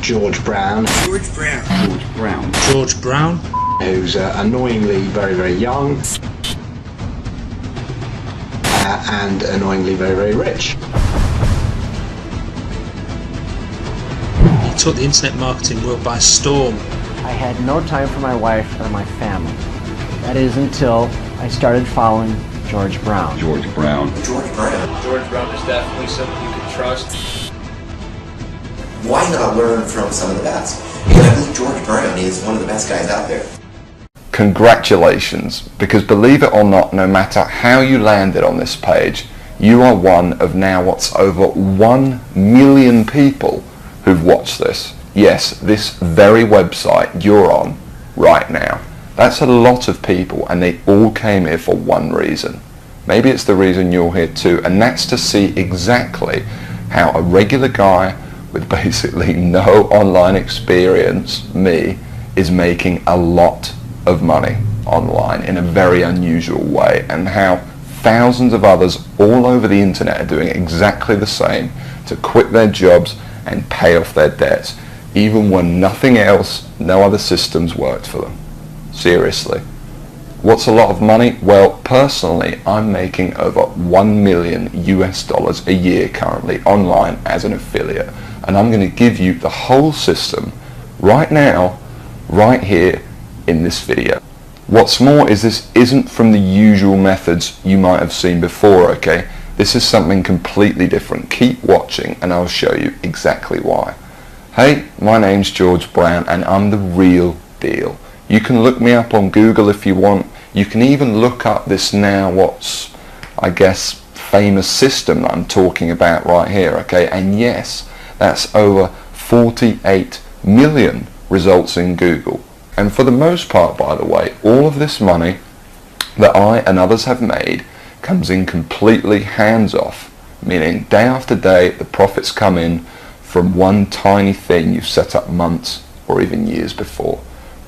George Brown. George Brown. George Brown. George Brown. Who's annoyingly very, very young. And annoyingly very, very rich. He took the internet marketing world by storm. I had no time for my wife or my family. That is until I started following George Brown. George Brown. George Brown. George Brown is definitely someone you can trust. Why not learn from some of the best? Because I believe George Brown is one of the best guys out there. Congratulations, because believe it or not, no matter how you landed on this page, you are one of now what's over 1 million people who've watched this. Yes, this very website you're on right now. That's a lot of people, and they all came here for one reason. Maybe it's the reason you're here too, and that's to see exactly how a regular guy with basically no online experience, me, is making a lot of money online in a very unusual way, and how thousands of others all over the internet are doing exactly the same to quit their jobs and pay off their debts, even when nothing else, no other systems worked for them. Seriously. What's a lot of money? Well, personally, I'm making over $1 million US a year currently online as an affiliate, and I'm going to give you the whole system right now, right here in this video. What's more is this isn't from the usual methods you might have seen before, okay? This is something completely different. Keep watching and I'll show you exactly why. Hey, my name's George Brown and I'm the real deal. You can look me up on Google if you want. You can even look up this now what's, I guess, famous system that I'm talking about right here, okay? And yes, that's over 48 million results in Google. And for the most part, by the way, all of this money that I and others have made comes in completely hands-off, meaning day after day the profits come in from one tiny thing you've set up months or even years before.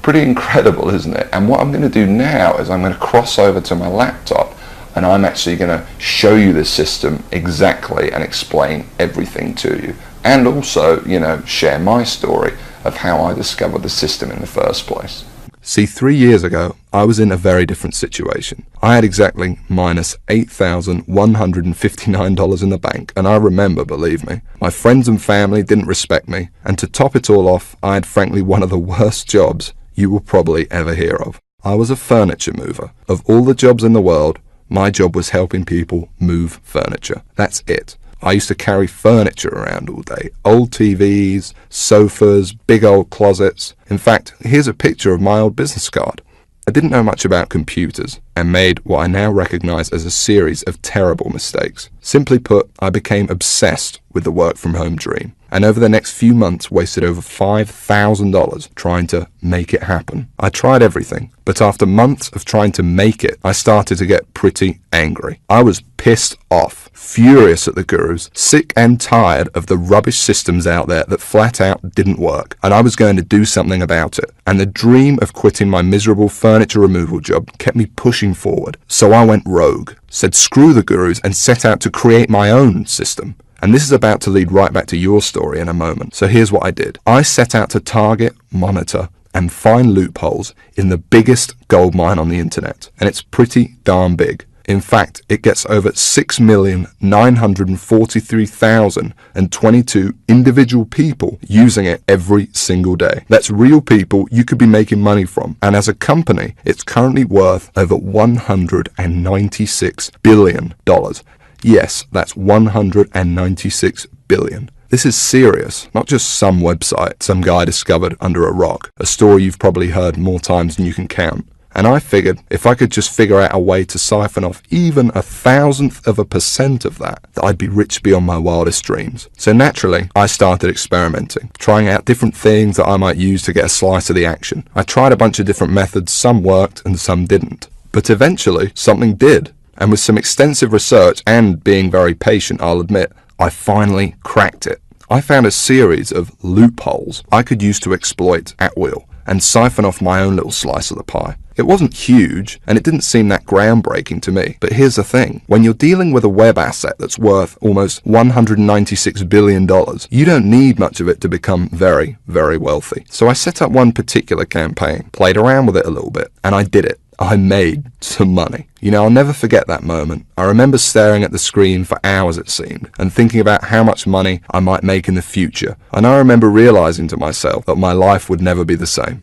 Pretty incredible, isn't it? And what I'm going to do now is I'm going to cross over to my laptop and I'm actually going to show you this system exactly and explain everything to you. And also, you know, share my story of how I discovered the system in the first place. See, 3 years ago, I was in a very different situation. I had exactly minus $8,159 in the bank, and I remember, believe me, my friends and family didn't respect me, and to top it all off, I had frankly one of the worst jobs you will probably ever hear of. I was a furniture mover. Of all the jobs in the world, my job was helping people move furniture. That's it. I used to carry furniture around all day. Old TVs, sofas, big old closets. In fact, here's a picture of my old business card. I didn't know much about computers and made what I now recognize as a series of terrible mistakes. Simply put, I became obsessed with the work from home dream, and over the next few months wasted over $5,000 trying to make it happen. I tried everything, but after months of trying to make it, I started to get pretty angry. I was pissed off, furious at the gurus, sick and tired of the rubbish systems out there that flat out didn't work, and I was going to do something about it. And the dream of quitting my miserable furniture removal job kept me pushing forward. So I went rogue, said screw the gurus, and set out to create my own system. And this is about to lead right back to your story in a moment. So here's what I did. I set out to target, monitor, and find loopholes in the biggest goldmine on the internet. And it's pretty darn big. In fact, it gets over 6,943,022 individual people using it every single day. That's real people you could be making money from. And as a company, it's currently worth over $196 billion. Yes, that's $196 billion. This is serious, not just some website some guy discovered under a rock, a story you've probably heard more times than you can count. And I figured if I could just figure out a way to siphon off even 1,000% of that, I'd be rich beyond my wildest dreams. So naturally, I started experimenting, trying out different things that I might use to get a slice of the action. I tried a bunch of different methods, some worked and some didn't. But eventually, something did. And with some extensive research and being very patient, I'll admit, I finally cracked it. I found a series of loopholes I could use to exploit at will. and siphon off my own little slice of the pie. It wasn't huge, and it didn't seem that groundbreaking to me. But here's the thing. When you're dealing with a web asset that's worth almost $196 billion, you don't need much of it to become very, very wealthy. So I set up one particular campaign, played around with it a little bit, and I did it. I made some money. You know, I'll never forget that moment. I remember staring at the screen for hours, it seemed, and thinking about how much money I might make in the future. And I remember realizing to myself that my life would never be the same.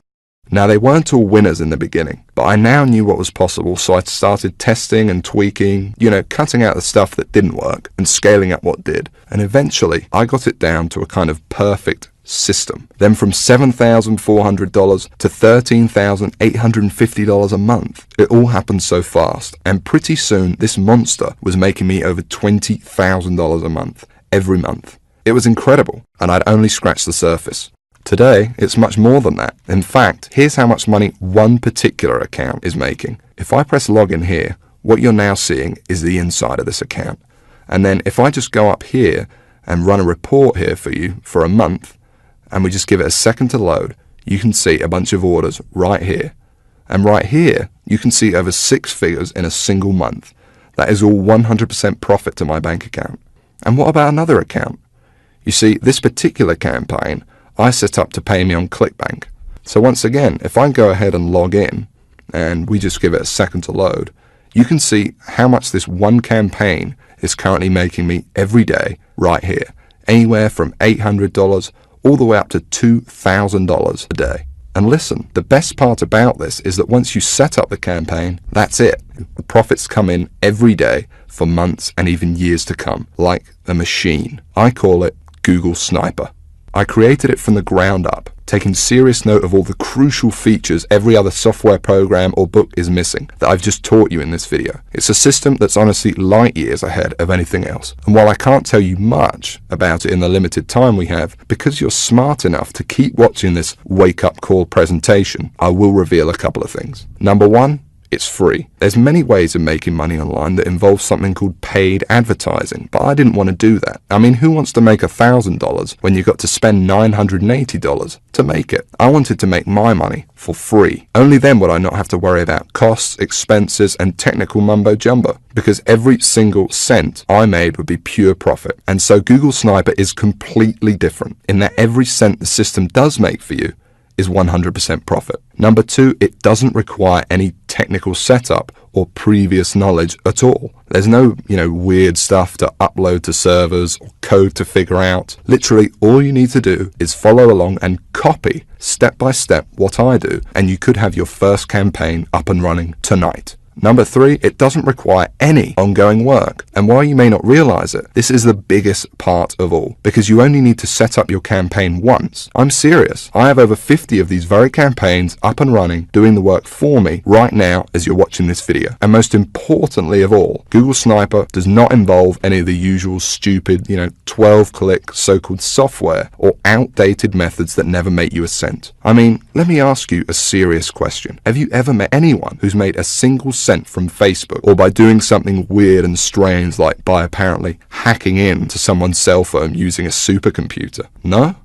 Now, they weren't all winners in the beginning, but I now knew what was possible, so I started testing and tweaking, cutting out the stuff that didn't work and scaling up what did. And eventually, I got it down to a kind of perfect system. Then from $7,400 to $13,850 a month. It all happened so fast, and pretty soon this monster was making me over $20,000 a month, every month. It was incredible, and I'd only scratched the surface. Today, it's much more than that. In fact, here's how much money one particular account is making. If I press login here, what you're now seeing is the inside of this account. And then if I just go up here and run a report here for you for a month, and we just give it a second to load, you can see a bunch of orders right here. And right here, you can see over 6 figures in a single month. That is all 100% profit to my bank account. And what about another account? You see, this particular campaign I set up to pay me on ClickBank. So once again, if I go ahead and log in, and we just give it a second to load, you can see how much this one campaign is currently making me every day right here. Anywhere from $800 all the way up to $2,000 a day. And listen, the best part about this is that once you set up the campaign, that's it. The profits come in every day for months and even years to come, like a machine. I call it Google Sniper. I created it from the ground up, taking serious note of all the crucial features every other software program or book is missing that I've just taught you in this video. It's a system that's honestly light years ahead of anything else. And while I can't tell you much about it in the limited time we have, because you're smart enough to keep watching this wake-up call presentation, I will reveal a couple of things. Number one, it's free. There's many ways of making money online that involve something called paid advertising, but I didn't want to do that. I mean, who wants to make $1,000 when you've got to spend $980 to make it? I wanted to make my money for free. Only then would I not have to worry about costs, expenses, and technical mumbo jumbo, because every single cent I made would be pure profit. And so Google Sniper is completely different in that every cent the system does make for you is 100% profit. Number two, it doesn't require any technical setup or previous knowledge at all. There's no, weird stuff to upload to servers or code to figure out. Literally, all you need to do is follow along and copy step by step what I do, and you could have your first campaign up and running tonight. Number three, it doesn't require any ongoing work. And while you may not realize it, this is the biggest part of all, because you only need to set up your campaign once. I'm serious. I have over 50 of these very campaigns up and running, doing the work for me right now as you're watching this video. And most importantly of all, Google Sniper does not involve any of the usual stupid, 12-click so-called software or outdated methods that never make you a cent. I mean, let me ask you a serious question. Have you ever met anyone who's made a single cent from Facebook, or by doing something weird and strange like by apparently hacking in to someone's cell phone using a supercomputer? No?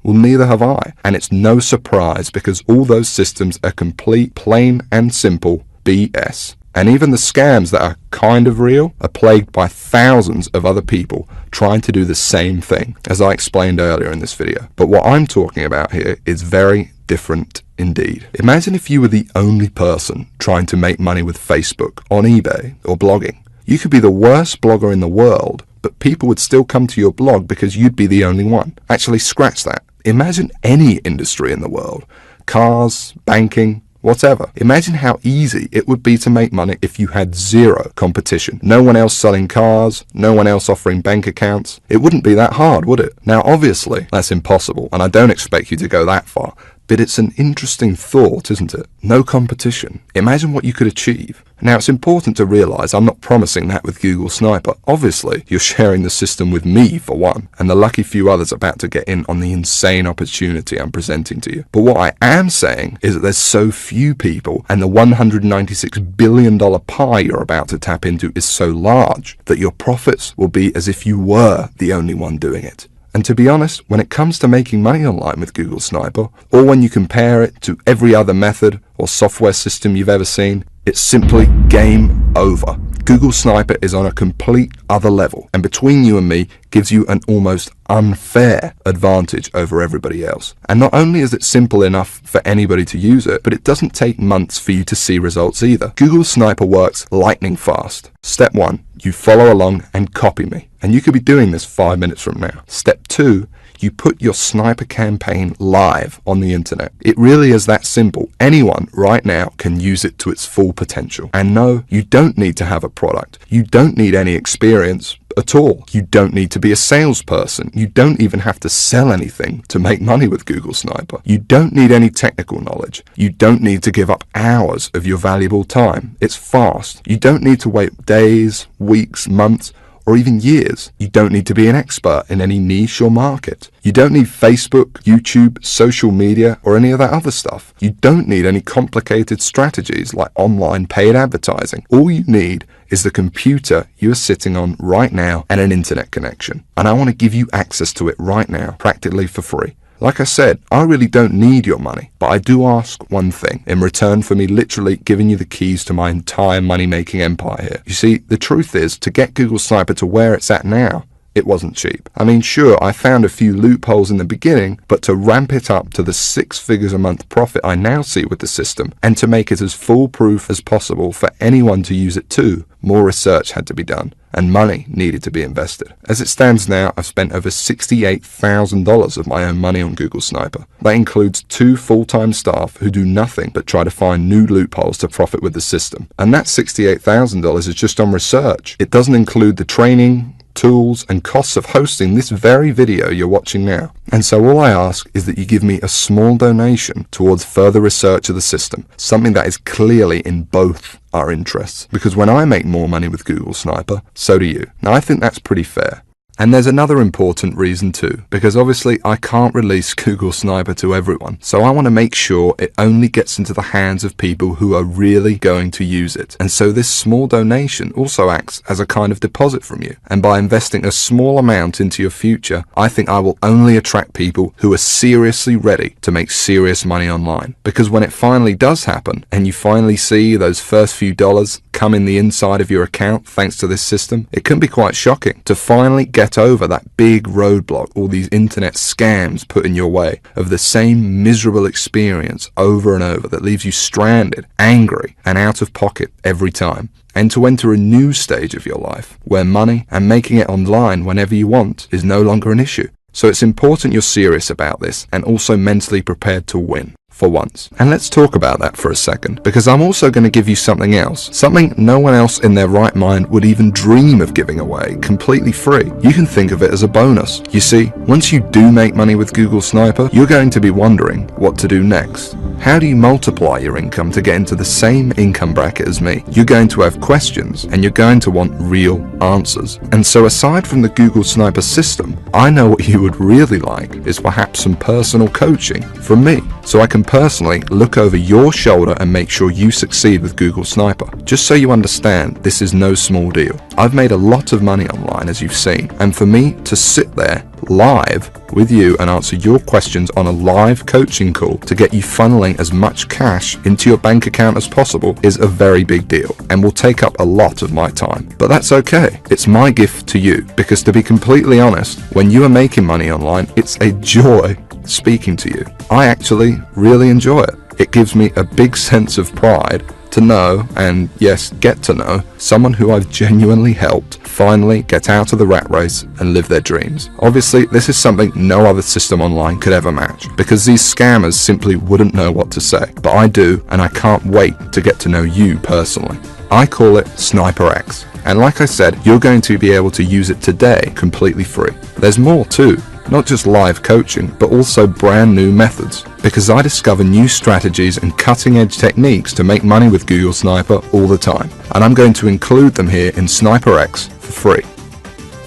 Well, neither have I. And it's no surprise, because all those systems are complete, plain and simple BS. And even the scams that are kind of real are plagued by thousands of other people trying to do the same thing, as I explained earlier in this video. But what I'm talking about here is very different indeed. Imagine if you were the only person trying to make money with Facebook, on eBay, or blogging. You could be the worst blogger in the world, but people would still come to your blog because you'd be the only one. Actually, scratch that. Imagine any industry in the world. Cars, banking, whatever. Imagine how easy it would be to make money if you had zero competition. No one else selling cars, no one else offering bank accounts. It wouldn't be that hard, would it? Now, obviously, that's impossible, and I don't expect you to go that far. But it's an interesting thought, isn't it? No competition. Imagine what you could achieve. Now, it's important to realize I'm not promising that with Google Sniper. Obviously, you're sharing the system with me, for one, and the lucky few others about to get in on the insane opportunity I'm presenting to you. But what I am saying is that there's so few people, and the $196 billion pie you're about to tap into is so large, that your profits will be as if you were the only one doing it. And to be honest, when it comes to making money online with Google Sniper, or when you compare it to every other method or software system you've ever seen, it's simply game over. Google Sniper is on a complete other level, and between you and me gives you an almost unfair advantage over everybody else. And not only is it simple enough for anybody to use it, but it doesn't take months for you to see results either. Google Sniper works lightning fast. Step 1, you follow along and copy me. And you could be doing this 5 minutes from now. Step 2, you put your sniper campaign live on the internet. It really is that simple. Anyone right now can use it to its full potential. And no, you don't need to have a product. You don't need any experience at all. You don't need to be a salesperson. You don't even have to sell anything to make money with Google Sniper. You don't need any technical knowledge. You don't need to give up hours of your valuable time. It's fast. You don't need to wait days, weeks, months, or even years. You don't need to be an expert in any niche or market. You don't need Facebook, YouTube, social media, or any of that other stuff. You don't need any complicated strategies like online paid advertising. All you need is the computer you are sitting on right now and an internet connection. And I want to give you access to it right now, practically for free. Like I said, I really don't need your money, but I do ask one thing in return for me literally giving you the keys to my entire money-making empire here. You see, the truth is, to get Google Sniper to where it's at now, it wasn't cheap. I mean, sure, I found a few loopholes in the beginning, but to ramp it up to the 6 figures a month profit I now see with the system, and to make it as foolproof as possible for anyone to use it too, more research had to be done, and money needed to be invested. As it stands now, I've spent over $68,000 of my own money on Google Sniper. That includes 2 full-time staff who do nothing but try to find new loopholes to profit with the system. And that $68,000 is just on research. It doesn't include the training, tools, and costs of hosting this very video you're watching now. And so all I ask is that you give me a small donation towards further research of the system, something that is clearly in both our interests. Because when I make more money with Google Sniper, so do you. Now I think that's pretty fair. And there's another important reason too, because obviously I can't release Google Sniper to everyone, so I want to make sure it only gets into the hands of people who are really going to use it. And so this small donation also acts as a kind of deposit from you. And by investing a small amount into your future, I think I will only attract people who are seriously ready to make serious money online. Because when it finally does happen, and you finally see those first few dollars come in the inside of your account thanks to this system, it can be quite shocking to finally get over that big roadblock all these internet scams put in your way of the same miserable experience over and over that leaves you stranded, angry, and out of pocket every time. And to enter a new stage of your life where money and making it online whenever you want is no longer an issue. So it's important you're serious about this and also mentally prepared to win. For once. And let's talk about that for a second, because I'm also going to give you something else, something no one else in their right mind would even dream of giving away, completely free. You can think of it as a bonus. You see, once you do make money with Google Sniper, you're going to be wondering what to do next. How do you multiply your income to get into the same income bracket as me? You're going to have questions, and you're going to want real answers. And so aside from the Google Sniper system, I know what you would really like is perhaps some personal coaching from me, so I can personally look over your shoulder and make sure you succeed with Google Sniper. Just so you understand, this is no small deal. I've made a lot of money online, as you've seen, and for me to sit there live with you and answer your questions on a live coaching call to get you funneling as much cash into your bank account as possible is a very big deal and will take up a lot of my time. But that's okay. It's my gift to you, because to be completely honest, when you are making money online, it's a joy speaking to you. I actually really enjoy it. It gives me a big sense of pride to know, and yes, get to know, someone who I've genuinely helped finally get out of the rat race and live their dreams. Obviously, this is something no other system online could ever match, because these scammers simply wouldn't know what to say. But I do, and I can't wait to get to know you personally. I call it Sniper X. And like I said, you're going to be able to use it today completely free. There's more too. Not just live coaching, but also brand new methods. Because I discover new strategies and cutting edge techniques to make money with Google Sniper all the time. And I'm going to include them here in Sniper X for free.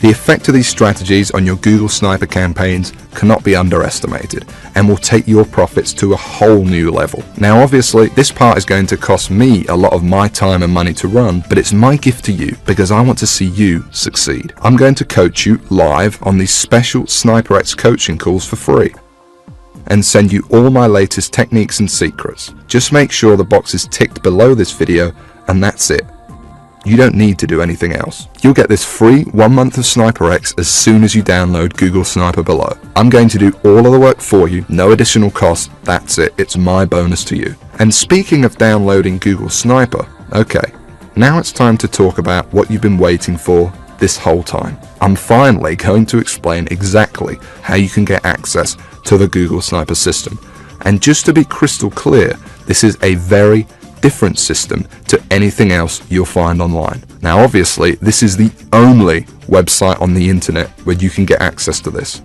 The effect of these strategies on your Google Sniper campaigns cannot be underestimated and will take your profits to a whole new level. Now obviously this part is going to cost me a lot of my time and money to run, but it's my gift to you because I want to see you succeed. I'm going to coach you live on these special SniperX coaching calls for free and send you all my latest techniques and secrets. Just make sure the box is ticked below this video and that's it. You don't need to do anything else. You'll get this free 1 month of SniperX as soon as you download Google Sniper below. I'm going to do all of the work for you, no additional cost, that's it, it's my bonus to you. And speaking of downloading Google Sniper, okay, now it's time to talk about what you've been waiting for this whole time. I'm finally going to explain exactly how you can get access to the Google Sniper system. And just to be crystal clear, this is a very different system to anything else you'll find online. Now obviously this is the only website on the internet where you can get access to this.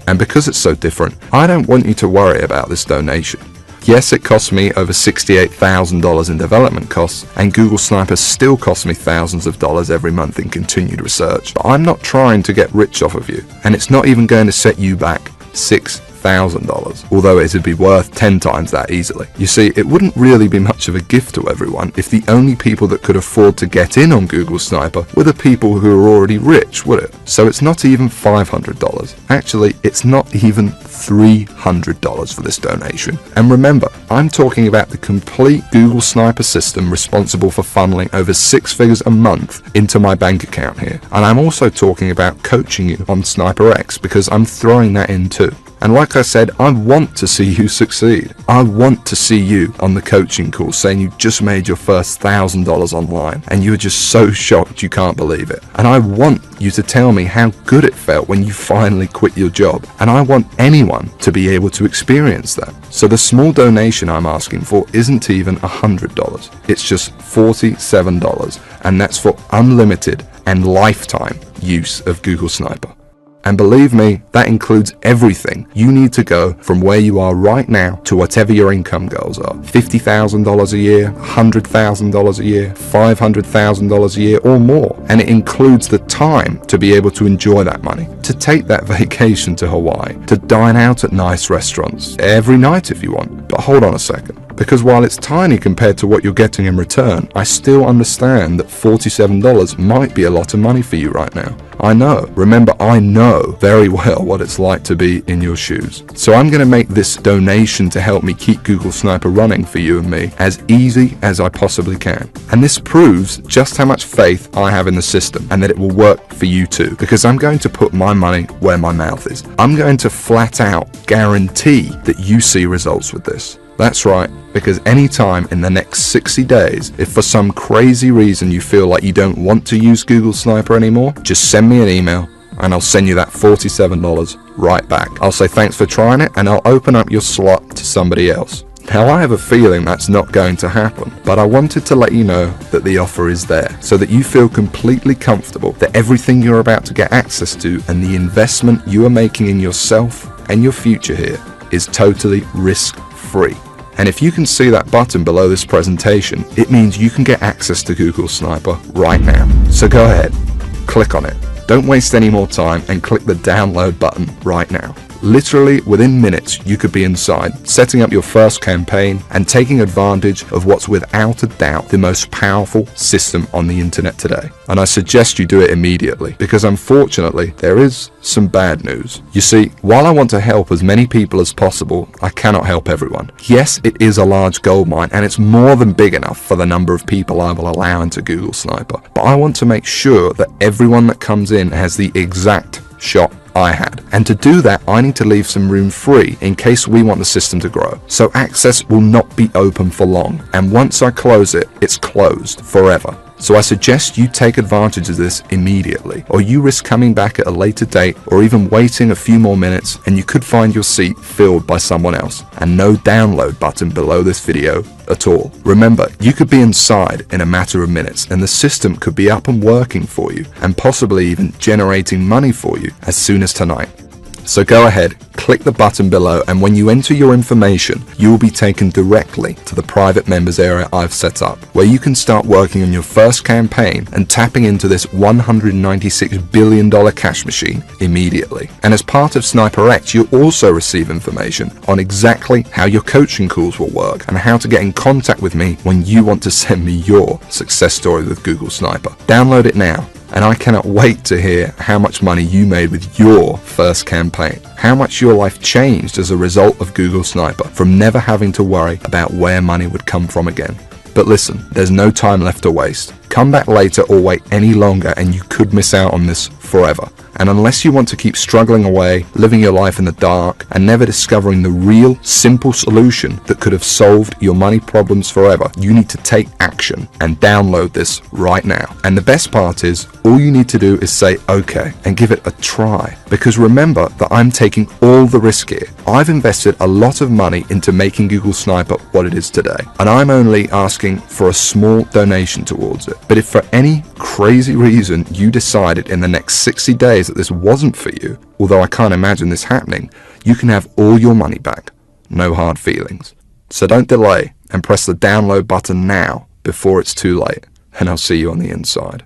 And because it's so different, I don't want you to worry about this donation. Yes, it cost me over $68,000 in development costs, and Google Sniper still costs me thousands of dollars every month in continued research, but I'm not trying to get rich off of you, and it's not even going to set you back $6,000, although it would be worth 10 times that easily. You see, it wouldn't really be much of a gift to everyone if the only people that could afford to get in on Google Sniper were the people who are already rich, would it? So it's not even $500. Actually, it's not even $300 for this donation. And remember, I'm talking about the complete Google Sniper system responsible for funneling over 6 figures a month into my bank account here. And I'm also talking about coaching you on SniperX because I'm throwing that in too. And like I said, I want to see you succeed. I want to see you on the coaching call saying you just made your first $1,000 online and you're just so shocked you can't believe it. And I want you to tell me how good it felt when you finally quit your job. And I want anyone to be able to experience that. So the small donation I'm asking for isn't even $100. It's just $47, and that's for unlimited and lifetime use of Google Sniper. And believe me, that includes everything you need to go from where you are right now to whatever your income goals are. $50,000 a year, $100,000 a year, $500,000 a year or more. And it includes the time to be able to enjoy that money, to take that vacation to Hawaii, to dine out at nice restaurants every night if you want. But hold on a second. Because while it's tiny compared to what you're getting in return, I still understand that $47 might be a lot of money for you right now. I know. Remember, I know very well what it's like to be in your shoes. So I'm going to make this donation to help me keep Google Sniper running for you and me as easy as I possibly can. And this proves just how much faith I have in the system and that it will work for you too. Because I'm going to put my money where my mouth is. I'm going to flat out guarantee that you see results with this. That's right, because anytime in the next 60 days, if for some crazy reason you feel like you don't want to use Google Sniper anymore, just send me an email and I'll send you that $47 right back. I'll say thanks for trying it and I'll open up your slot to somebody else. Now I have a feeling that's not going to happen, but I wanted to let you know that the offer is there so that you feel completely comfortable that everything you're about to get access to and the investment you are making in yourself and your future here is totally risk-free. And if you can see that button below this presentation, it means you can get access to Google Sniper right now. So go ahead, click on it. Don't waste any more time and click the download button right now. Literally within minutes you could be inside, setting up your first campaign and taking advantage of what's without a doubt the most powerful system on the internet today. And I suggest you do it immediately because unfortunately there is some bad news. You see, while I want to help as many people as possible, I cannot help everyone. Yes, it is a large goldmine and it's more than big enough for the number of people I will allow into Google Sniper. But I want to make sure that everyone that comes in has the exact shot I had. And to do that, I need to leave some room free in case we want the system to grow. So access will not be open for long. And once I close it, it's closed forever. So I suggest you take advantage of this immediately, or you risk coming back at a later date or even waiting a few more minutes and you could find your seat filled by someone else, and no download button below this video at all. Remember, you could be inside in a matter of minutes and the system could be up and working for you and possibly even generating money for you as soon as tonight. So go ahead, click the button below, and when you enter your information, you will be taken directly to the private members area I've set up, where you can start working on your first campaign and tapping into this $196 billion cash machine immediately. And as part of SniperX, you'll also receive information on exactly how your coaching calls will work and how to get in contact with me when you want to send me your success story with Google Sniper. Download it now, and I cannot wait to hear how much money you made with your first campaign, how much your life changed as a result of Google Sniper, from never having to worry about where money would come from again. But listen, there's no time left to waste. Come back later or wait any longer and you could miss out on this forever. And unless you want to keep struggling away, living your life in the dark, and never discovering the real, simple solution that could have solved your money problems forever, you need to take action and download this right now. And the best part is, all you need to do is say okay and give it a try. Because remember that I'm taking all the risk here. I've invested a lot of money into making Google Sniper what it is today, and I'm only asking for a small donation towards it. But if for any crazy reason you decided in the next 60 days that this wasn't for you, although I can't imagine this happening, you can have all your money back. No hard feelings. So don't delay and press the download button now before it's too late, and I'll see you on the inside.